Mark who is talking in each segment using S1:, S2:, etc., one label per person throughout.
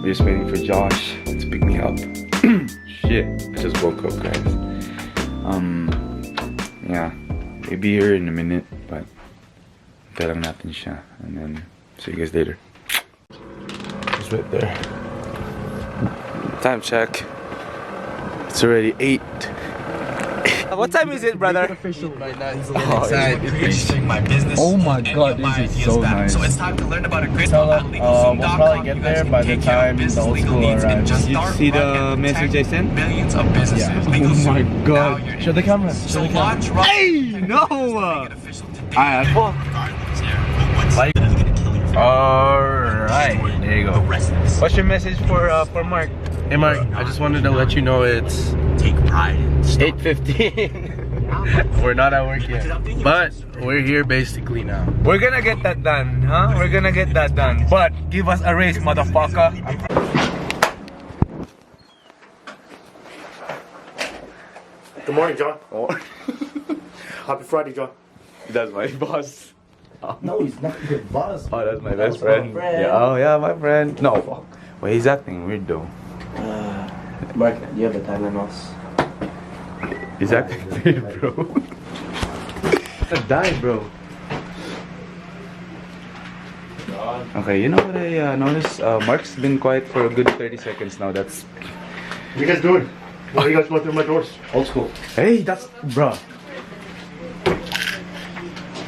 S1: We're just waiting for Josh to pick me up. Shit, I just woke up, guys. Yeah, we'll be here in a minute, but hintay lang natin siya, and then see you guys later. It's right there. Time check. It's already 8.
S2: What time is it, brother?
S3: Right now, he's inside registering my business.
S1: Oh my god, this is so nice.
S3: So it's time to learn about a great at LegalZoom.com.
S2: We'll probably get there by the time the old school arrives.
S1: You see the message I sent?
S3: Millions of businesses.
S1: Yeah. Oh my god.
S2: Show the camera.
S3: So launch right.
S1: Hey, no! Alright,
S2: Alright, there you go. What's your message for Mark? Hey Mark, I just wanted to let you know it's
S3: Take pride in
S2: 8:15. We're not at work yet, but we're here basically now.
S1: we're gonna get that done, huh? We're gonna get that done. But give us a raise, motherfucker.
S4: Good morning, John. Happy Friday, John.
S1: That's my boss.
S4: No, he's not your boss.
S1: Oh, that's my
S4: That
S1: best
S4: was my
S1: friend.
S4: friend.
S1: Yeah, oh yeah, my friend. No, fuck. Wait, he's acting weird though.
S4: Mark, do you have the Thailand mouse?
S1: He's acting weird, bro. I died, bro. Okay, you know what I noticed? Mark's been quiet for a good 30 seconds now. That's...
S4: What you guys doing? What are you guys going through my doors? Old school.
S1: Hey, that's... Bro.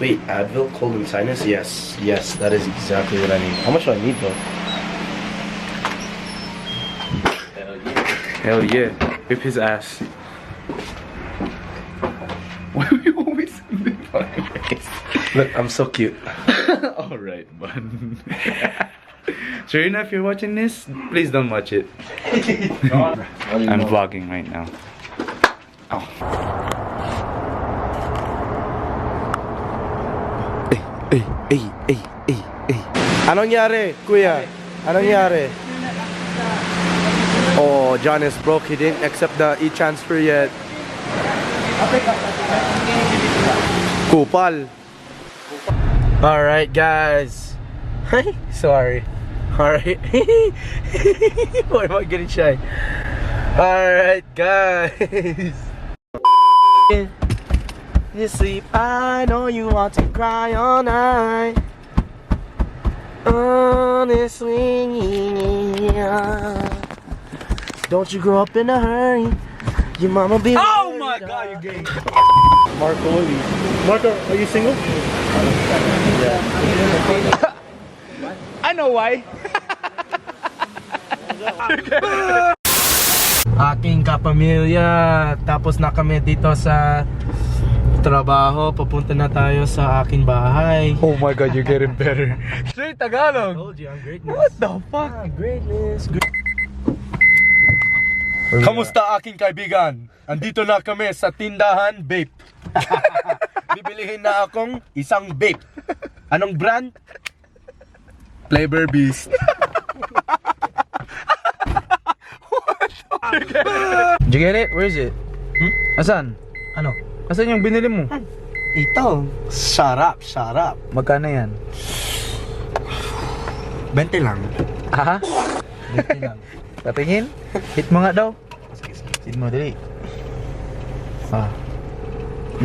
S4: Wait, Advil, cold and sinus? Yes, yes, that is exactly what I need. How much do I need, though?
S1: Hell yeah. Whip his ass. Why are you always in the fucking face?
S4: Look, I'm so cute.
S1: Alright, man. Serena, if you're watching this, please don't watch it. I'm vlogging right now. Oh. Hey.
S4: Anong nangyari, kuya? Anong nangyari? Oh, John is broke. He didn't accept the e-transfer yet. Kupal. Alright, guys. Sorry. Alright. Why am I getting shy? Alright, guys. You sleep, I know you want to cry all night. Honestly, don't you grow up in a hurry. Your mama be.
S1: Oh my god, you gay.
S4: Marco, Marco, are you single?
S1: I know why.
S4: Aking kapamilya, tapos na kami dito sa trabaho. Papunta na tayo sa aking bahay.
S1: Oh my god, you're getting better. Straight Tagalog.
S4: Told you, I'm greatness.
S1: What the fuck?
S4: Greatness.
S2: Kamusta aking kaibigan? Andito na kami sa tindahan vape. Bibilihin na akong isang vape. Anong brand? Flavor Beast.
S1: Did you get it? Where is it? Asan?
S4: Ano?
S1: Asan yung binili mo?
S4: Ito. Sarap.
S1: Magkano yan?
S4: 20 lang.
S1: Aha?
S4: 20 lang.
S1: Patingin? Hit mo nga daw.
S4: Hit mo, dali.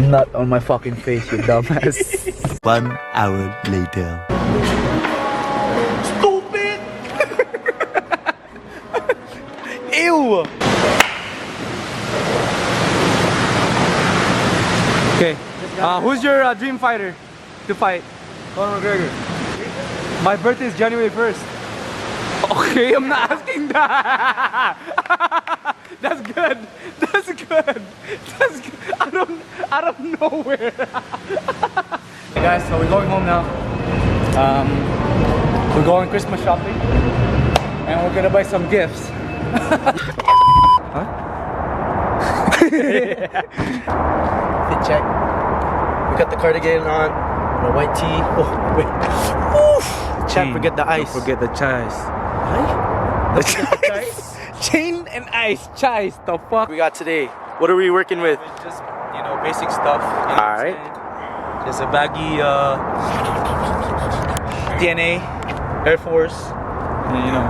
S1: Not on my fucking face, you dumbass.
S5: 1 hour later.
S1: Stupid! Ew! Okay, who's your dream fighter to fight? Conor McGregor. My birthday is January 1st. Okay, I'm not asking that. That's good. That's good. That's good. Out of nowhere. Hey guys, so we're going home now. We're going Christmas shopping, and we're gonna buy some gifts. Huh?
S4: Fit check. We got the cardigan on, the white tee. Oh, wait. Oof. Can't forget the ice.
S1: Don't forget the chives. The chives. Chain and ice. Chives. The fuck?
S4: We got today. What are we working with?
S1: Just, you know, basic stuff. You know
S4: Alright.
S1: Just a baggy TNA, Air Force, and, you know,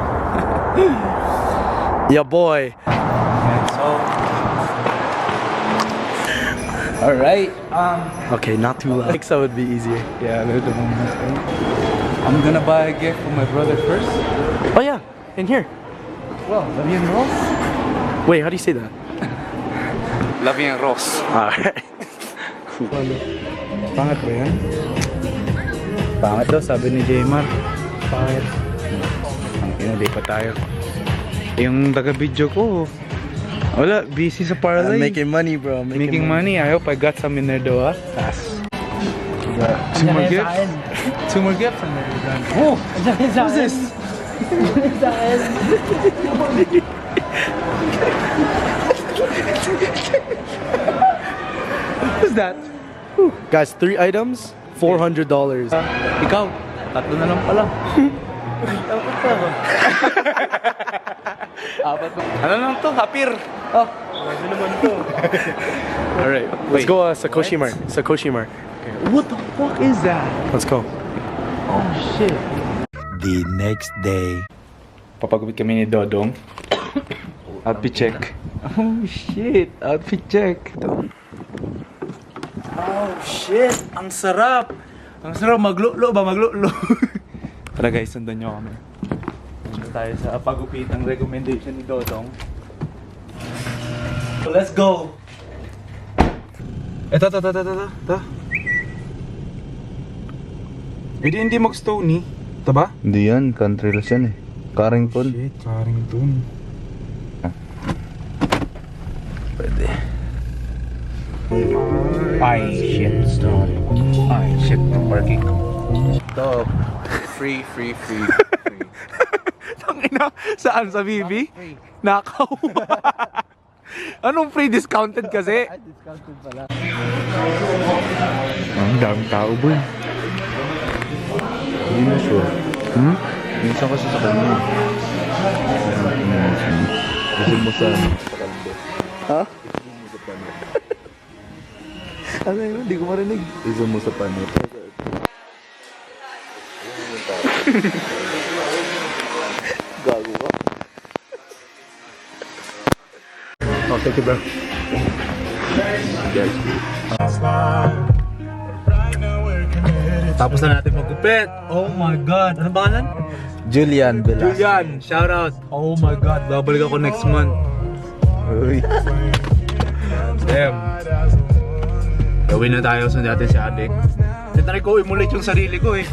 S4: Yeah, boy.
S1: Alright.
S4: Okay, not too loud. So would be easier.
S1: Yeah, a little bit. I'm gonna buy a gift for my brother first.
S4: Oh yeah, in here.
S1: Well, Lavian Ross.
S4: Wait, how do you say that?
S1: Lavian Ross.
S4: Alright.
S1: Pangit ba yan? Pangit daw, sabi ni Jaymar. Pangit. Ang inali pa tayo. Yung taga-video ko, wala, busy sa parlay.
S4: Making money, bro.
S1: Making money. I hope I got some in there though, ah. Two more gifts. Two more gifts in there. Oh! What's this? What's that?
S4: Guys, 3 items, $400.
S1: Ikaw, tatlo na lang pala. Apat pa. Ano lang to? Hapir. Oh, ano naman to? Alright,
S4: Let's go Sakoshi Mart. Sakoshi Mart.
S1: What the fuck is that?
S4: Let's go.
S1: Oh shit.
S5: The next day.
S1: Papagupit kami ni Dodong. Outfit check. Oh shit, outfit check. Oh shit, ang sarap. Ang sarap, maglulo ba? Maglulo. Tara guys, sundan nyo kami. Punta tayo sa pagupitang recommendation ni Dodong. So, let's go. Ito. Hindi mag-stony. Ito ba?
S6: Hindi yan, country lang yan eh. Carrington.
S1: Shit, Carrington.
S6: Pwede.
S1: Ay, shit. Ay, shit. Parking.
S6: Ito. Free.
S1: Tangina, saan sa BB? Nakaw. Anong free discounted kasi? Discounted pala. Ang daming tao ba?
S6: Hindi na sure. Minsan kasi sa kanya. Kasi mo sa kalbo.
S4: Ha? Ano yun? Hindi ko marinig.
S6: Isa mo sa panit.
S4: Gago ka. Oh, thank you, bro.
S6: Yes.
S1: Tapos na natin magupit. Oh my God. Ano pangalan?
S6: Julian Velasquez.
S1: Julian. Shout out. Oh my God. Babalik ako next month.
S6: Uy.
S1: Damn. Gawin na tayo sa natin si Adik. Tinry ko emulate yung sarili ko eh.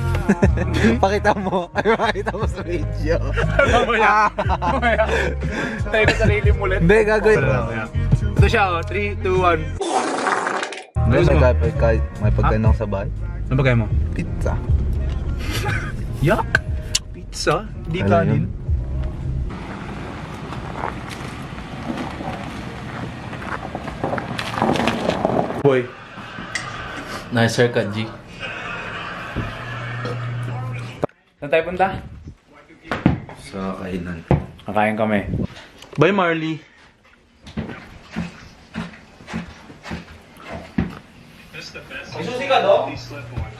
S4: Pakita mo. Ay, pakita mo sa video.
S1: Mamaya. Tayo ko sarili mulit.
S4: Hindi, gagawin.
S1: Ito siya oh. 3, 2, 1.
S6: May pagkain ako sa bahay.
S1: Ano ba kayo mo?
S6: Pizza.
S1: Yuck! Pizza? Hindi
S6: Alam
S1: kanin.
S6: yun.
S1: Boy.
S7: Nice haircut, G.
S1: Saan tayo punta?
S6: Sa kainan.
S1: Kakain kami. Bye Marley.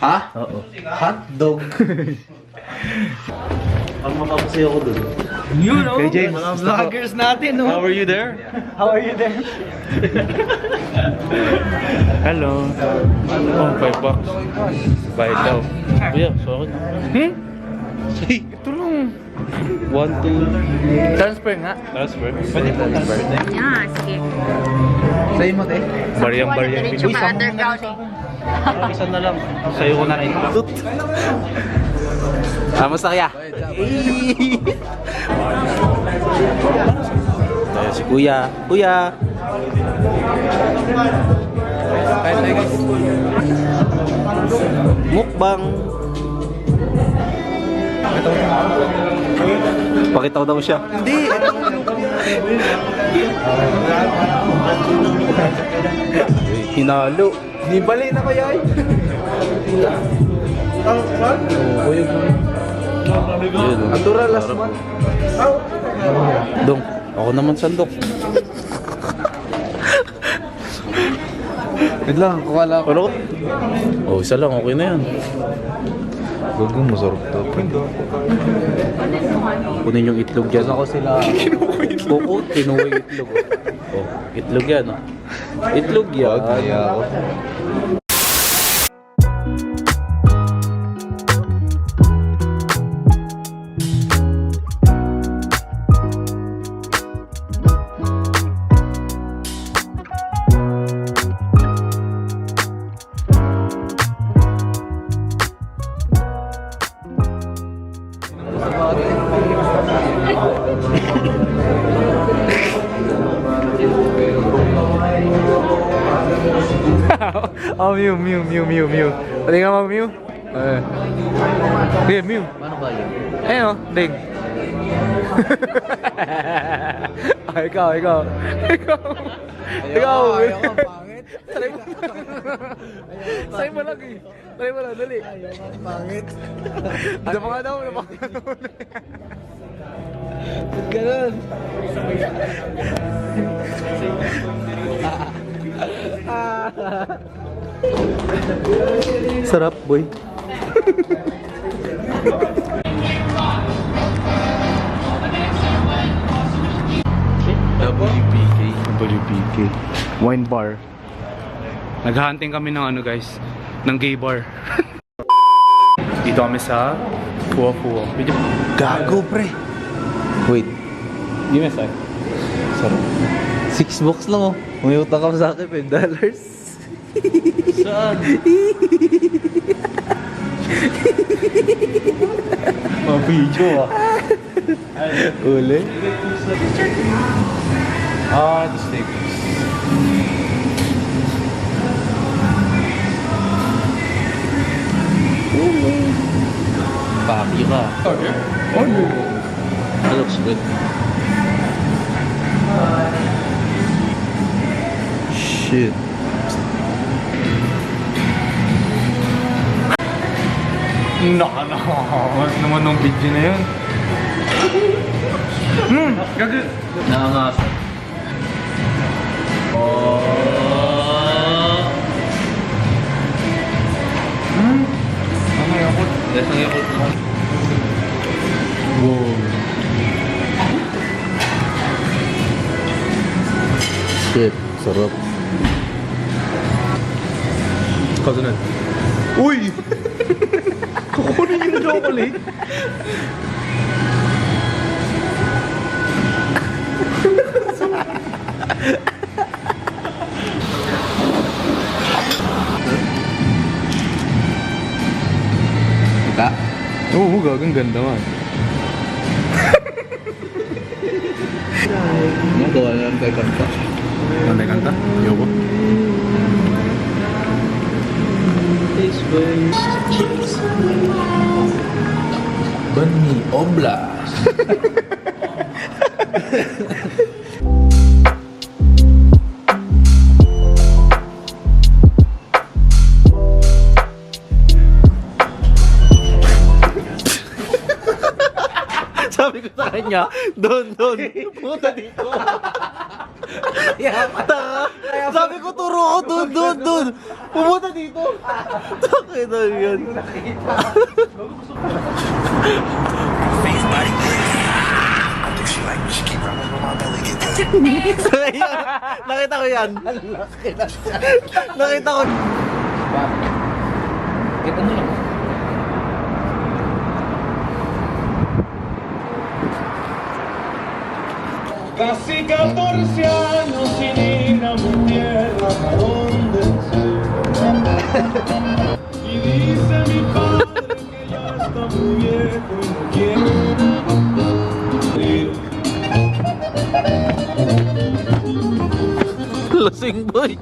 S4: Ha? Oo. Hotdog. Ang mapapasaya ko dun.
S1: You know?
S4: Kay James. Mga vloggers natin, no?
S1: How are you there?
S4: How are you there?
S1: Hello. Oh, $5. Bayad daw.
S7: Yeah, sorry.
S1: Hmm? Ito lang. 1, 2. Transfer nga. Transfer? Pwede po transfer.
S8: Ah, sige.
S6: Sa'yo mo, te.
S1: Bariyang-bariyang.
S8: Diretso ka, underground eh.
S7: Isa na lang. Sa'yo ko na rin.
S4: Kamusta kaya? Tayo si Kuya. Kuya!
S1: Kain tayo guys.
S4: Mukbang! Pakita ko daw siya. Hindi! Hinalo. Di bali na kaya eh. Atura last month. Dong, ako naman sandok.
S6: Wait lang, kuha lang ako.
S7: Pero, oh, isa lang, okay na yan.
S6: Gago, masarap to.
S7: Kunin yung itlog dyan. Ako sila. Oo, kinuha yung itlog. Oh, itlog yan. Oh. Itlog yan.
S6: Wag, kaya ako.
S1: Oh, Mew. Pwede nga mag-Mew? Sige, Mew.
S7: Paano ba yun?
S1: Ayun o, ding. Ikaw. Ikaw, pangit. Try mo lang eh. Try mo lang, dali. Pangit. Ano pa nga daw?
S4: Ganun.
S1: Sarap, boy. WPK. Wine bar. Naghahunting kami ng ano guys, ng gay bar. Dito kami sa Fua.
S6: Gago, pre. Wait,
S7: Give me a sec.
S6: sarap. 6 bucks lang oh. May utang ka pa sa akin, $5.
S7: Saan?
S1: Video ah.
S6: Uli.
S1: The steak.
S7: Paki ka. That looks good.
S6: Shit.
S1: Nakakamakas naman ng video na yun. Gagi.
S7: Nakangasa. Oh.
S1: Ang yakot.
S7: Yes, ang yakot mo.
S6: Wow. Shit, sarap.
S1: Kasunod. Uy! Kukunin yung chocolate.
S6: Ka?
S1: Oo, gagang ganda nga.
S6: Ano gawa na lang tayo kanta?
S1: Ano kanta? Ayoko.
S6: Bani Oblast.
S7: Sabi ko sa kanya, doon. Pumunta dito. Sabi ko, turo ko, doon. Pumunta dito. Takay na yan. Nakita ko yan. Nakita ko. Kita mo lang.
S9: Casi 14 años sin ir a mi tierra, ¿a dónde Y dice mi padre que ya está muy viejo y no quiere ir.
S7: Lasing boy.